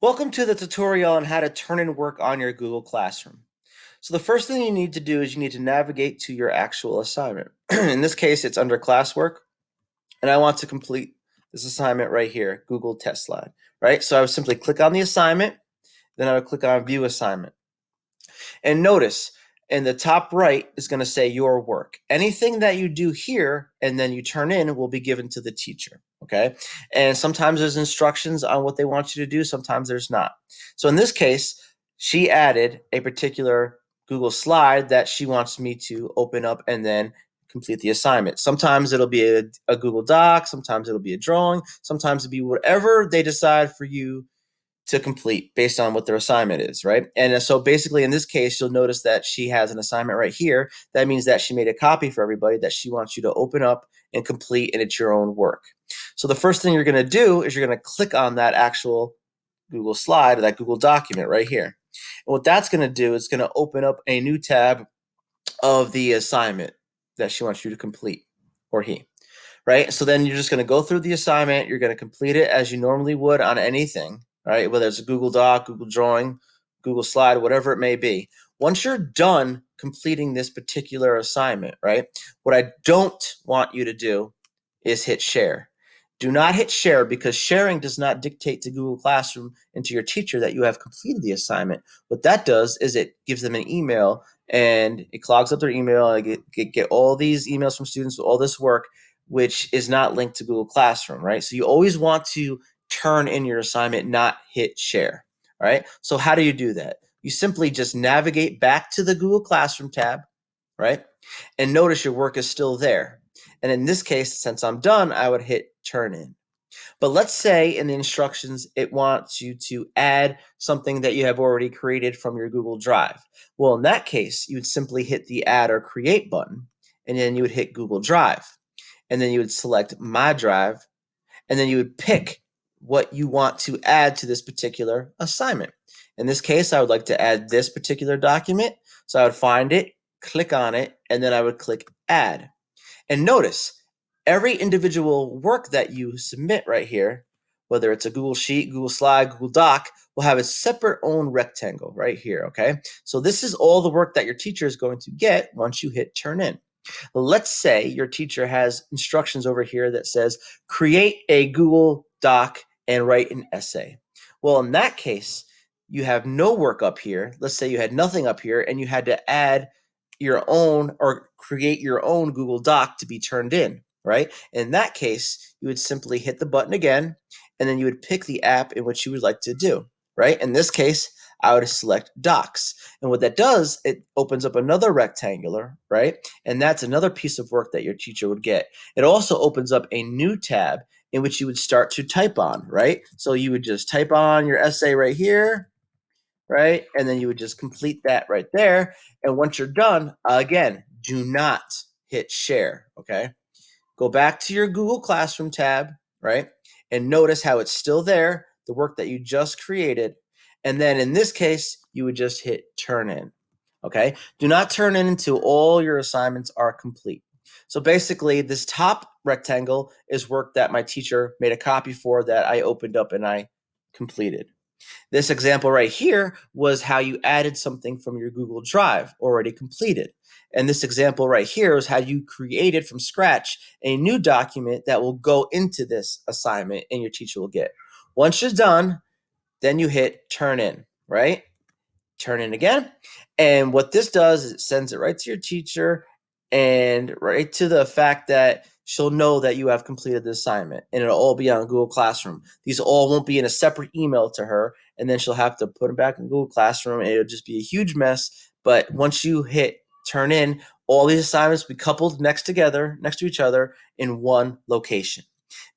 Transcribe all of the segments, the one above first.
Welcome to the tutorial on how to turn in work on your Google Classroom. So the first thing you need to do is you need to navigate to your actual assignment. In this case, it's under classwork, and I want to complete this assignment right here, Google Test Slide, right? So I would simply click on the assignment, then I would click on View Assignment. And notice in the top right is going to say your work. Anything that you do here and then you turn in will be given to the teacher. Okay. And sometimes there's instructions on what they want you to do, sometimes there's not. So in this case, she added a particular Google slide that she wants me to open up and then complete the assignment. Sometimes it'll be a Google Doc, sometimes it'll be a drawing, sometimes it'll be whatever they decide for you to complete based on what their assignment is, right? And so basically in this case, you'll notice that she has an assignment right here. That means that she made a copy for everybody that she wants you to open up and complete, and it's your own work. So the first thing you're going to do is you're going to click on that actual Google slide, or that Google document right here. And what that's going to do is going to open up a new tab of the assignment that she wants you to complete, or he. Right? So then you're just going to go through the assignment. You're going to complete it as you normally would on anything, right? Whether it's a Google Doc, Google Drawing, Google Slide, whatever it may be. Once you're done completing this particular assignment, right? What I don't want you to do is hit share. Do not hit share, because sharing does not dictate to Google Classroom and to your teacher that you have completed the assignment. What that does is it gives them an email, and it clogs up their email. I get all these emails from students with all this work, which is not linked to Google Classroom, right? So you always want to turn in your assignment, not hit share, all right? So how do you do that? You simply just navigate back to the Google Classroom tab, right? And notice your work is still there. And in this case, since I'm done, I would hit turn in. But let's say in the instructions, it wants you to add something that you have already created from your Google Drive. Well, in that case, you would simply hit the add or create button, and then you would hit Google Drive. And then you would select My Drive, and then you would pick what you want to add to this particular assignment. In this case, I would like to add this particular document. So I would find it, click on it, and then I would click Add. And notice, every individual work that you submit right here, whether it's a Google Sheet, Google Slide, Google Doc, will have a separate own rectangle right here, okay? So this is all the work that your teacher is going to get once you hit Turn In. Let's say your teacher has instructions over here that says, create a Google Doc and write an essay. Well, in that case, you have no work up here. Let's say you had nothing up here and you had to add your own or create your own Google Doc to be turned in, right? In that case, you would simply hit the button again, and then you would pick the app in which you would like to do, right? In this case, I would select Docs. And what that does, it opens up another rectangular, right? And that's another piece of work that your teacher would get. It also opens up a new tab in which you would start to type on, right? So you would just type on your essay right here, right? And then you would just complete that right there. And once you're done, again, do not hit share, okay? Go back to your Google Classroom tab, right? And notice how it's still there, the work that you just created. And then in this case, you would just hit turn in, okay? Do not turn in until all your assignments are complete. So basically, this top rectangle is work that my teacher made a copy for that I opened up and I completed. This example right here was how you added something from your Google Drive already completed. And this example right here is how you created from scratch a new document that will go into this assignment and your teacher will get. Once you're done, then you hit turn in, right? Turn in again. And what this does is it sends it right to your teacher and right to the fact that she'll know that you have completed the assignment, and it'll all be on Google Classroom. These all won't be in a separate email to her, and then she'll have to put them back in Google Classroom, and it'll just be a huge mess. But once you hit turn in, all these assignments will be coupled next to each other in one location.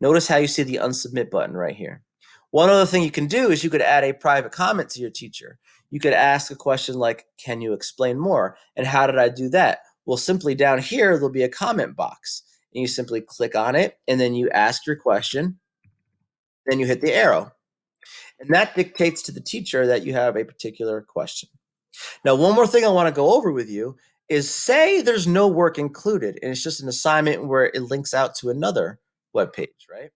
Notice how you see the unsubmit button right here. One other thing you can do is you could add a private comment to your teacher. You could ask a question like, can you explain more? And how did I do that? Well, simply down here, there'll be a comment box. And you simply click on it, and then you ask your question, then you hit the arrow. And that dictates to the teacher that you have a particular question. Now, one more thing I want to go over with you is, say there's no work included, and it's just an assignment where it links out to another web page, right?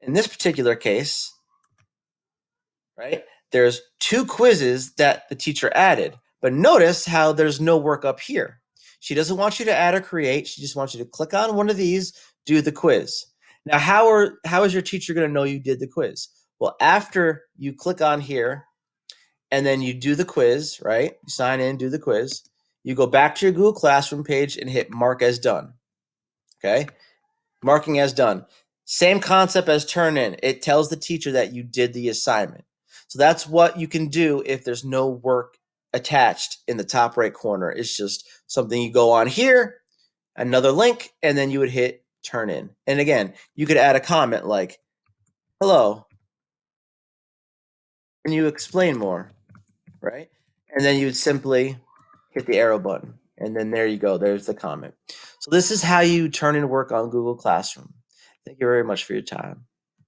In this particular case, right? There's 2 quizzes that the teacher added, but notice how there's no work up here. She doesn't want you to add or create. She just wants you to click on one of these, do the quiz. Now, how is your teacher going to know you did the quiz? Well, after you click on here and then you do the quiz, right? You sign in, do the quiz. You go back to your Google Classroom page and hit mark as done. Okay? Marking as done. Same concept as turn in. It tells the teacher that you did the assignment. So that's what you can do if there's no work attached in the top right corner. It's just something you go on here, another link, and then you would hit turn in. And again, you could add a comment like, hello, can you explain more? Right? And then you would simply hit the arrow button. And then there you go. There's the comment. So this is how you turn in work on Google Classroom. Thank you very much for your time.